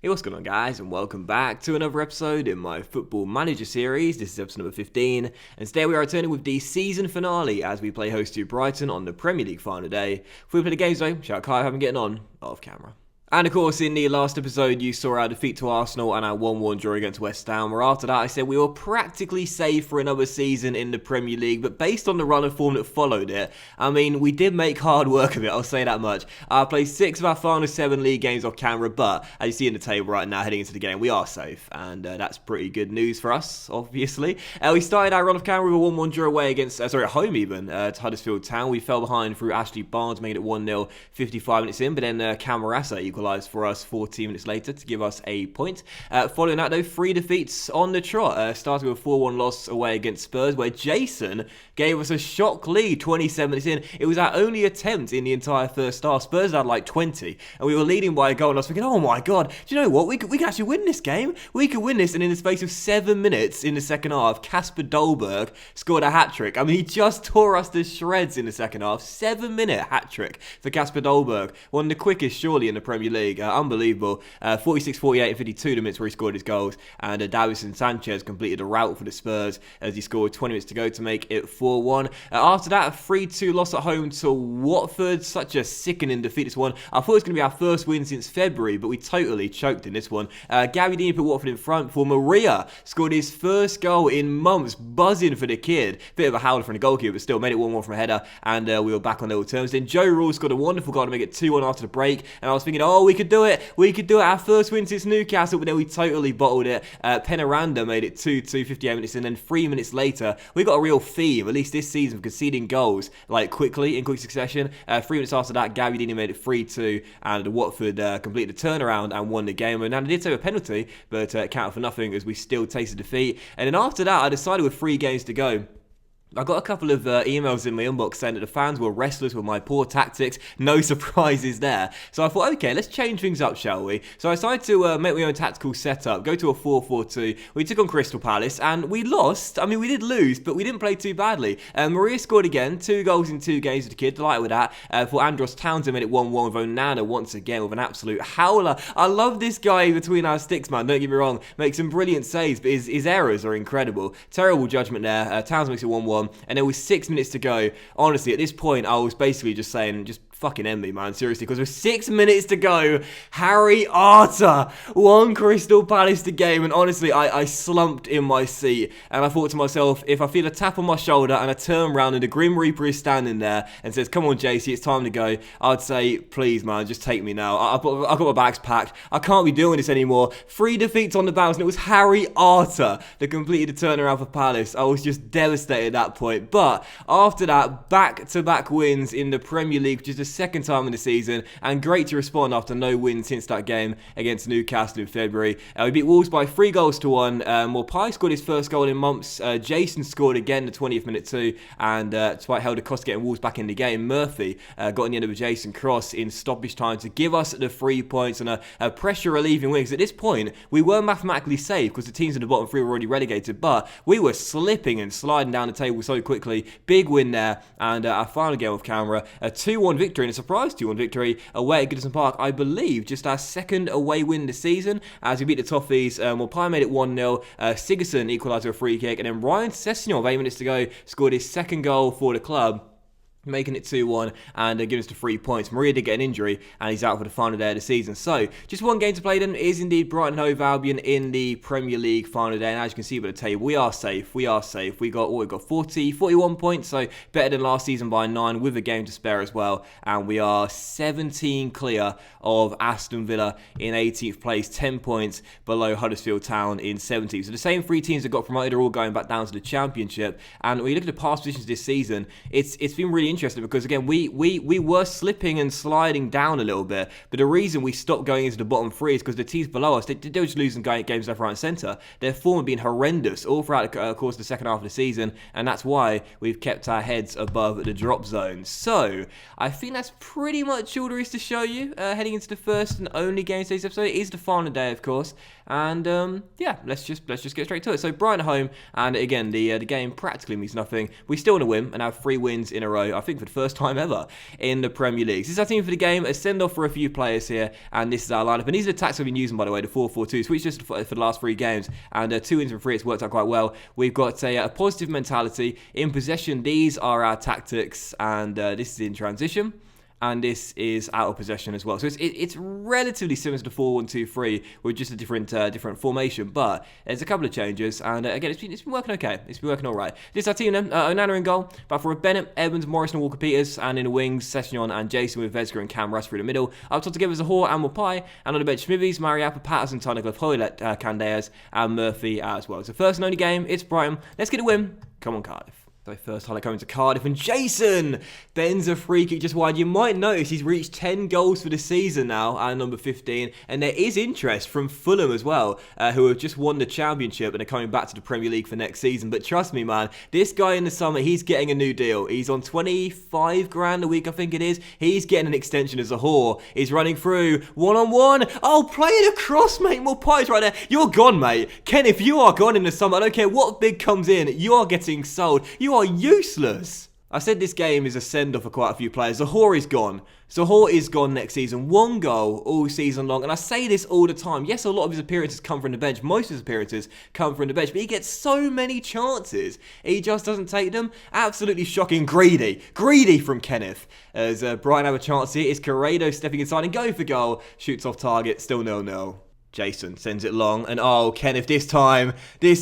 Hey, what's going on, guys, and welcome back to another episode in my Football Manager series. This is episode number 15, and today we are returning with the season finale as we play host to Brighton on the Premier League final day. Before we play the games though, shout out Kai, how I'm getting on off camera. And of course, in the last episode, you saw our defeat to Arsenal and our 1-1 draw against West Ham, where after that I said we were practically safe for another season in the Premier League, but based on the run of form that followed it, I mean, we did make hard work of it, I'll say that much. I played 6 of our final 7 league games off camera, but as you see in the table right now, heading into the game, we are safe, and that's pretty good news for us, obviously. We started our run of camera with a 1-1 draw away against, at home even, to Huddersfield Town. We fell behind through Ashley Barnes, making it 1-0 55 minutes in, but then Camarasa equalised for us 14 minutes later to give us a point. Following that though, 3 defeats on the trot, starting with a 4-1 loss away against Spurs, where Jason gave us a shock lead 27 minutes in. It was our only attempt in the entire first half. Spurs had like 20, and we were leading by a goal, and I was thinking, oh my god, do you know what, we could actually win this game. We could win this, and in the space of 7 minutes in the second half, Kasper Dolberg scored a hat-trick. I mean, he just tore us to shreds in the second half. 7-minute hat-trick for Kasper Dolberg, one of the quickest surely in the Premier League. Unbelievable. 46, 48 and 52 minutes where he scored his goals, and Davison Sanchez completed a rout for the Spurs as he scored 20 minutes to go to make it 4-1. After that, a 3-2 loss at home to Watford. Such a sickening defeat, this one. I thought it was going to be our first win since February, but we totally choked in this one. Gary Dean put Watford in front before Maria scored his first goal in months. Buzzing for the kid. Bit of a howler from the goalkeeper, but still made it 1-1 from a header, and we were back on level terms. Then Joe Rule scored a wonderful goal to make it 2-1 after the break, and I was thinking, oh, we could do it, our first win since Newcastle, but then we totally bottled it. Penaranda made it 2-2, 58 minutes, and then 3 minutes later, we got a real theme, at least this season, of conceding goals, like quickly, in quick succession. 3 minutes after that, Gary Dini made it 3-2, and Watford completed the turnaround and won the game. And now they did take a penalty, but it counted for nothing as we still tasted defeat. And then after that, I decided with 3 games to go, I got a couple of emails in my inbox saying that the fans were restless with my poor tactics. No surprises there. So I thought, okay, let's change things up, shall we? So I decided to make my own tactical setup, go to a 4-4-2. We took on Crystal Palace, and we lost. I mean, we did lose, but we didn't play too badly. Maria scored again, 2 goals in 2 games with the kid. Delighted with that. For Andros Townsend made it 1-1 with Onana once again with an absolute howler. I love this guy between our sticks, man. Don't get me wrong. Makes some brilliant saves, but his errors are incredible. Terrible judgment there. Townsend makes it 1-1. And there was 6 minutes to go. Honestly, at this point, I was basically just saying, just fucking end me, man, seriously, because with 6 minutes to go, Harry Arter won Crystal Palace the game, and honestly, I slumped in my seat, and I thought to myself, if I feel a tap on my shoulder and I turn around and the Grim Reaper is standing there and says, come on, JC, it's time to go, I'd say, please, man, just take me now. I've got my bags packed. I can't be doing this anymore. 3 defeats on the bounce, and it was Harry Arter that completed the turnaround for Palace. I was just devastated at that point, but after that, back-to-back wins in the Premier League, which is the second time in the season, and great to respond after no win since that game against Newcastle in February. We beat Wolves by 3-1. Morpai scored his first goal in months. Jason scored again the 20th minute too, and despite Helder Costa getting Wolves back in the game, Murphy got in the end of a Jason cross in stoppage time to give us the 3 points and a pressure relieving win. Because at this point, we were mathematically safe because the teams in the bottom 3 were already relegated, but we were slipping and sliding down the table so quickly. Big win there, and our final game off camera, a 2-1 victory, and a surprise 2-1 victory away at Goodison Park. I believe just our second away win this season as we beat the Toffees. Morpai made it 1-0. Sigerson equalised with a free kick, and then Ryan Sessegnon, with 8 minutes to go, scored his second goal for the club, making it 2-1 and giving us the 3 points. Maria did get an injury and he's out for the final day of the season. So, just 1 game to play then. It is indeed Brighton Hove Albion in the Premier League final day. And as you can see by the table, we are safe. We got 41 points, so better than last season by 9 with a game to spare as well. And we are 17 clear of Aston Villa in 18th place, 10 points below Huddersfield Town in 17th. So the same 3 teams that got promoted are all going back down to the Championship. And when you look at the past positions this season, it's been really interesting because again we were slipping and sliding down a little bit, but the reason we stopped going into the bottom 3 is because the teams below us, they were just losing games left, right and centre. Their form had been horrendous all throughout the course of the second half of the season, and that's why we've kept our heads above the drop zone. So I think that's pretty much all there is to show you heading into the first and only game of today's episode. It is the final day, of course, and yeah, let's just get straight to it. So Brighton at home, and again the game practically means nothing. We still want to win and have 3 wins in a row. I think for the first time ever in the Premier League. This is our team for the game, a send-off for a few players here, and this is our lineup. And these are the tactics I've been using, by the way, the 4-4-2, switched just for the last 3 games, and 2 wins from 3, it's worked out quite well. We've got a positive mentality. In possession, these are our tactics, and this is in transition. And this is out of possession as well. So it's relatively similar to the 4-1-2-3 with just a different formation. But there's a couple of changes. And again, it's been working okay. It's been working all right. This is our team then. Onana in goal. But for Bennett, Evans, Morrison, and Walker-Peters. And in the wings, Sessegnon and Jason with Vesga and Cam Russ through the middle. Up top together Zahor and Mopai. And on the bench, Smithies, Mariappa, Patterson, Tunnicliffe, Hoylett, Candeas, and Murphy as well. It's the first and only game. It's Brighton. Let's get a win. Come on, Cardiff. So first highlight coming to Cardiff, and Jason bends a free kick just wide. You might notice he's reached 10 goals for the season now at number 15, and there is interest from Fulham as well, who have just won the Championship and are coming back to the Premier League for next season. But trust me, man, this guy in the summer, he's getting a new deal. He's on 25 grand a week, I think it is. He's getting an extension as a whore. He's running through one-on-one. Oh, play it across, mate. More pies right there. You're gone, mate. Ken, if you are gone in the summer, I don't care what bid comes in, you are getting sold. You are useless. I said this game is a send-off for quite a few players. Zahor is gone. Zahor is gone next season. 1 goal all season long. And I say this all the time. Yes, a lot of his appearances come from the bench. Most of his appearances come from the bench. But he gets so many chances. He just doesn't take them. Absolutely shocking. Greedy. Greedy from Kenneth. As Brighton have a chance here. It's Corrado stepping inside and going for goal. Shoots off target. Still 0-0. Jason sends it long, and oh, Kenneth, this time, there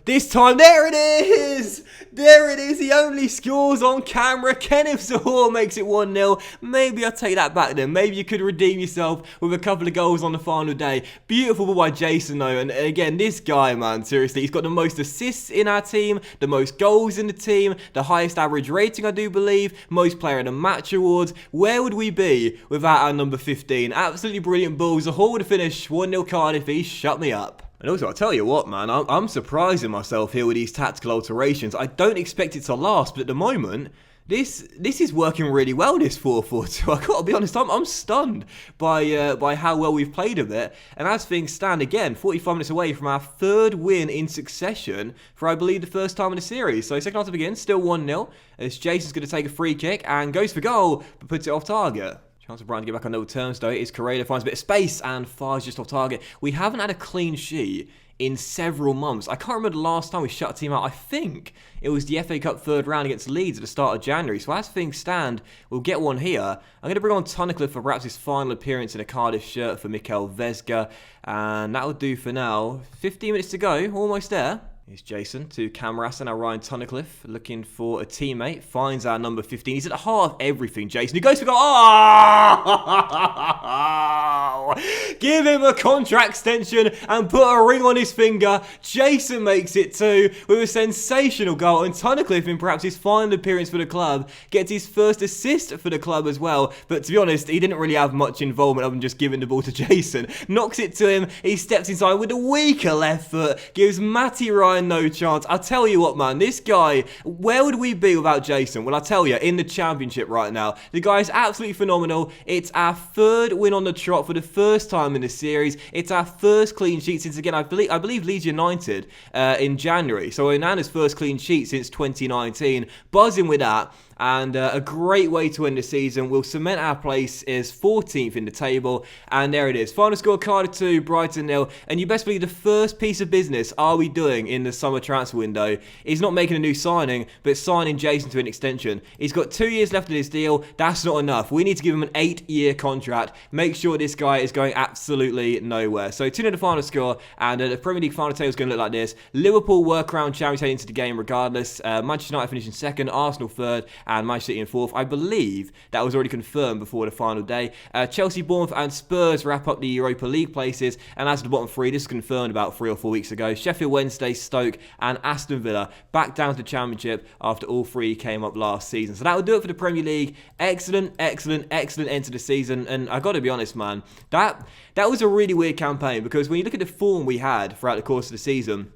it is! There it is, he only scores on camera. Kenneth Zahor makes it 1-0. Maybe I'll take that back then. Maybe you could redeem yourself with a couple of goals on the final day. Beautiful ball by Jason, though, and again, this guy, man, seriously, he's got the most assists in our team, the most goals in the team, the highest average rating, I do believe, most player in the match awards. Where would we be without our number 15? Absolutely brilliant ball. Zahor would have finished 1-0 Cardiff. He shut me up. And also, I'll tell you what, man, I'm surprising myself here with these tactical alterations. I don't expect it to last, but at the moment, this is working really well, this 4-4-2. I gotta be honest, I'm stunned by how well we've played of it. And as things stand, again, 45 minutes away from our 3rd win in succession for, I believe, the first time in the series. So second half to begin, still 1-0. As Jason's going to take a free kick and goes for goal, but puts it off target. Chance for Brighton to get back on level terms, though. Is Correa finds a bit of space and fires just off target. We haven't had a clean sheet in several months. I can't remember the last time we shut a team out. I think it was the FA Cup 3rd round against Leeds at the start of January. So as things stand, we'll get one here. I'm going to bring on Tunnicliffe for perhaps his final appearance in a Cardiff shirt for Mikel Vesga. And that'll do for now. 15 minutes to go. Almost there. Here's Jason to Camras and now Ryan Tunnicliffe looking for a teammate. Finds our number 15. He's at the heart of everything, Jason. He goes for goal. Oh! Give him a contract extension and put a ring on his finger. Jason makes it 2 with a sensational goal. And Tunnicliffe, in perhaps his final appearance for the club, gets his first assist for the club as well. But to be honest, he didn't really have much involvement other than just giving the ball to Jason. Knocks it to him. He steps inside with a weaker left foot. Gives Matty Ryan no chance. I'll tell you what, man, this guy, where would we be without Jason? Well, I'll tell you, in the Championship right now. The guy is absolutely phenomenal. It's our 3rd win on the trot for the first time in the series. It's our first clean sheet since, again, I believe Leeds United in January. So Onana's first clean sheet since 2019. Buzzing with that. And a great way to end the season. We'll cement our place as 14th in the table. And there it is. Final score, Cardiff 2, Brighton 0. And you best believe the first piece of business are we doing in the summer transfer window is not making a new signing, but signing Jason to an extension. He's got 2 years left of his deal. That's not enough. We need to give him an 8-year contract. Make sure this guy is going absolutely nowhere. So 2-0 the final score. And the Premier League final table is going to look like this. Liverpool were crowned champions heading into the game regardless. Manchester United finishing 2nd, Arsenal 3rd. And Manchester City in 4th. I believe that was already confirmed before the final day. Chelsea, Bournemouth and Spurs wrap up the Europa League places. And as to the bottom 3, this was confirmed about 3 or 4 weeks ago. Sheffield Wednesday, Stoke and Aston Villa back down to the Championship after all 3 came up last season. So that will do it for the Premier League. Excellent end to the season. And I got to be honest, man, that was a really weird campaign because when you look at the form we had throughout the course of the season,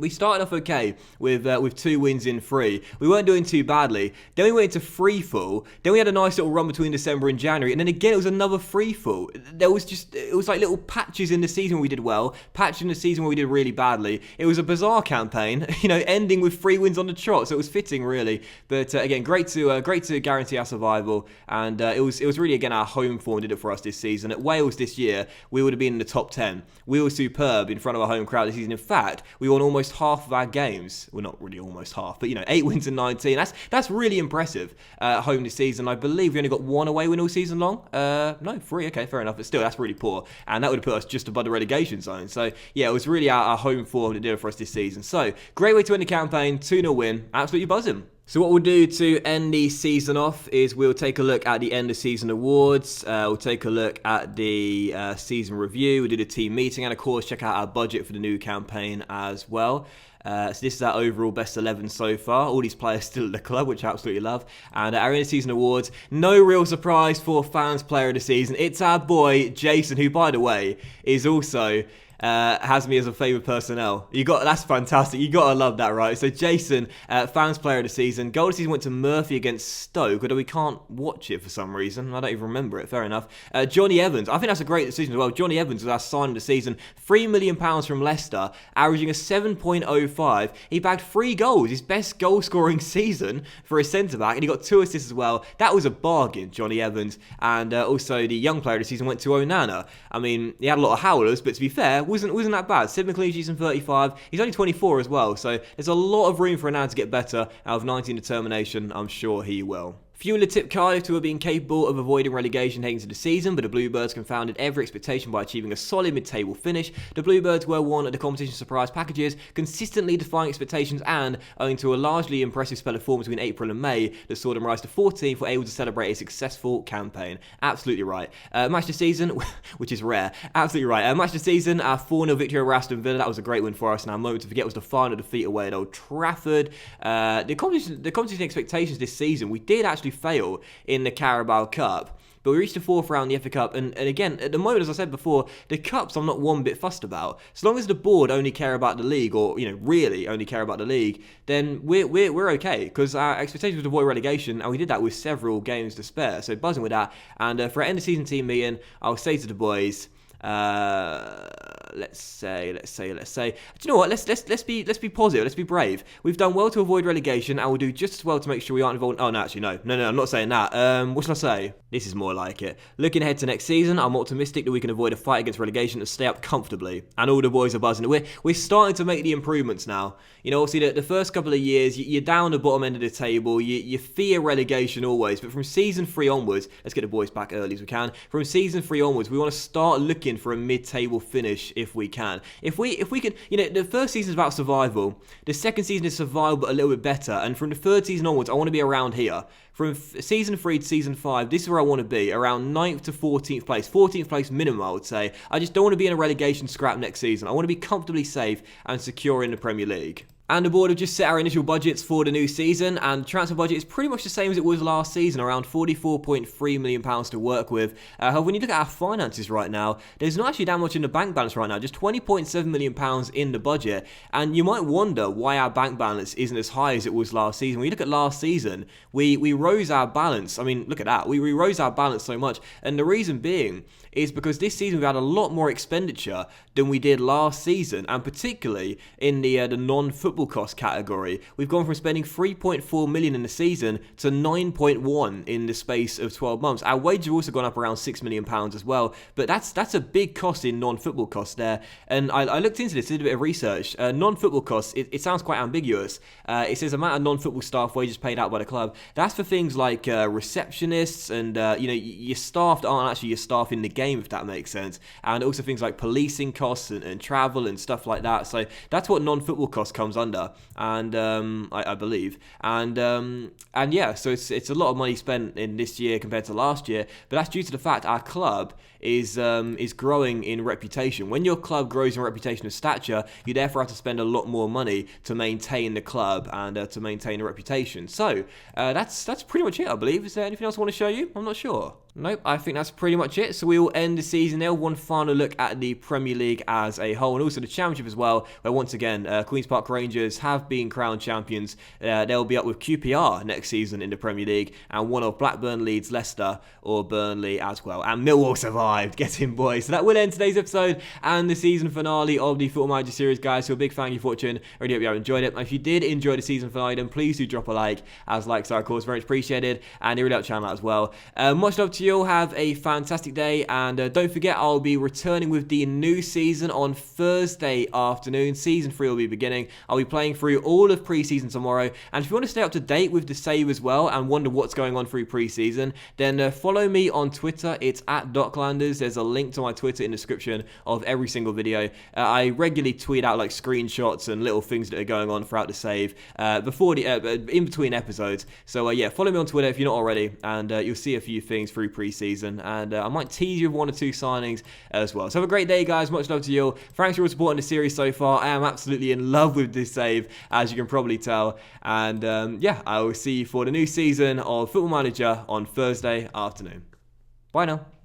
We started off okay with 2 wins in 3. We weren't doing too badly. Then we went into free fall. Then we had a nice little run between December and January. And then again, it was another free fall. It was like little patches in the season where we did well, patches in the season where we did really badly. It was a bizarre campaign, ending with 3 wins on the trot. So it was fitting, really. But again, great to guarantee our survival. And it was really, again, our home form did it for us this season. At Wales this year, we would have been in the top 10. We were superb in front of our home crowd this season. In fact, we won almost half of our games. Well, not really almost half, but 8 wins in 19. That's really impressive at home this season. I believe we only got 1 away win all season long. No, 3. Okay, fair enough. But still, that's really poor. And that would have put us just above the relegation zone. So, yeah, it was really our home form that did it for us this season. So, great way to end the campaign. 2-0 win. Absolutely buzzing. So what we'll do to end the season off is we'll take a look at the end of season awards, we'll take a look at the season review, we'll do the team meeting, and of course check out our budget for the new campaign as well. So this is our overall best 11 so far. All these players still at the club, which I absolutely love. And our end of season awards, no real surprise for fans player of the season. It's our boy Jason, who by the way is also has me as a favourite personnel. That's fantastic. You gotta love that, right? So Jason, fans player of the season. Goal of the season went to Murphy against Stoke, although we can't watch it for some reason. I don't even remember it. Fair enough. Johnny Evans. I think that's a great decision as well. Johnny Evans was our sign of the season. £3 million from Leicester, averaging a 7.05. He bagged 3 goals, his best goal scoring season for a centre back, and he got 2 assists as well. That was a bargain, Johnny Evans. And also the young player of the season went to Onana. I mean, he had a lot of howlers, but to be fair, wasn't that bad. 7 clean sheets in 35. He's only 24 as well, so there's a lot of room for Anand to get better. Out of 19 determination, I'm sure he will. Fueler tipped Cardiff to have been capable of avoiding relegation heading into the season, but the Bluebirds confounded every expectation by achieving a solid mid-table finish. The Bluebirds were one of the competition's surprise packages, consistently defying expectations and, owing to a largely impressive spell of form between April and May that saw them rise to 14th, were able to celebrate a successful campaign. Absolutely right. Match of the season, which is rare. Absolutely right. Match of the season, our 4-0 victory over Aston Villa. That was a great win for us, and our moment to forget was the final defeat away at Old Trafford. The competition expectations this season, we did actually fail in the Carabao Cup, but we reached the 4th round in the FA Cup, and again, at the moment, as I said before, the Cups I'm not one bit fussed about. As long as the board only care about the league, or really only care about the league, then we're okay, because our expectation was to avoid relegation, and we did that with several games to spare, so buzzing with that. And for our end of season team meeting, I'll say to the boys, let's say, do you know what? Let's be positive. Let's be brave. We've done well to avoid relegation, and we'll do just as well to make sure we aren't involved. Oh no, actually no. I'm not saying that. What should I say? This is more like it. Looking ahead to next season, I'm optimistic that we can avoid a fight against relegation and stay up comfortably. And all the boys are buzzing. We're starting to make the improvements now. Obviously the first couple of years, you're down the bottom end of the table. You fear relegation always, but from season 3 onwards, let's get the boys back early as we can. From season 3 onwards, we want to start looking for a mid-table finish if we can. If we can, the first season is about survival. The second season is survival, but a little bit better. And from the third season onwards, I want to be around here. From season 3 to season 5, this is where I want to be, around 9th to 14th place. 14th place minimum, I would say. I just don't want to be in a relegation scrap next season. I want to be comfortably safe and secure in the Premier League. And the board have just set our initial budgets for the new season, and transfer budget is pretty much the same as it was last season, around £44.3 million to work with. However, when you look at our finances right now, there's not actually that much in the bank balance right now, just £20.7 million in the budget. And you might wonder why our bank balance isn't as high as it was last season. When you look at last season, we rose our balance. I mean, look at that. We rose our balance so much, and the reason being is because this season we've had a lot more expenditure than we did last season, and particularly in the non-football cost category. We've gone from spending £3.4 million in the season to £9.1 in the space of 12 months. Our wages have also gone up around £6 million as well, but that's a big cost in non-football costs there. And I looked into this, did a bit of research. Non-football costs, it sounds quite ambiguous. It says amount of non-football staff wages paid out by the club. That's for things like receptionists and your staff that aren't actually your staff in the game, if that makes sense, and also things like policing costs and travel and stuff like that. So that's what non-football cost comes under, and I believe, and yeah, so it's a lot of money spent in this year compared to last year, but that's due to the fact our club is growing in reputation. When your club grows in reputation and stature, you therefore have to spend a lot more money to maintain the club and to maintain the reputation. So that's pretty much it, I believe. Is there anything else I want to show you? I'm not sure. Nope, I think that's pretty much it. So we will end the season there. One final look at the Premier League as a whole, and also the Championship as well, where once again, Queen's Park Rangers have been crowned champions. They'll be up with QPR next season in the Premier League, and one of Blackburn, Leeds, Leicester, or Burnley as well. And Millwall survived. Get in, boys. So that will end today's episode and the season finale of the Football Manager series, guys. So a big thank you for watching. I really hope you have enjoyed it. And if you did enjoy the season finale, then please do drop a like, as likes are, of course, very much appreciated. And you really help the channel out as well. Much love to you all. Have a fantastic day, and don't forget, I'll be returning with the new season on Thursday afternoon. Season 3 will be beginning. I'll be playing through all of pre-season tomorrow, and if you want to stay up to date with the save as well and wonder what's going on through pre-season, then follow me on Twitter. It's at Docklanders. There's a link to my Twitter in the description of every single video. I regularly tweet out like screenshots and little things that are going on throughout the save before the in between episodes. So yeah, follow me on Twitter if you're not already, and you'll see a few things through pre-season, and I might tease you with 1 or 2 signings as well. So have a great day, guys. Much love to you all. Thanks for supporting the series so far. I am absolutely in love with this save, as you can probably tell. And yeah, I will see you for the new season of Football Manager on Thursday afternoon. Bye now.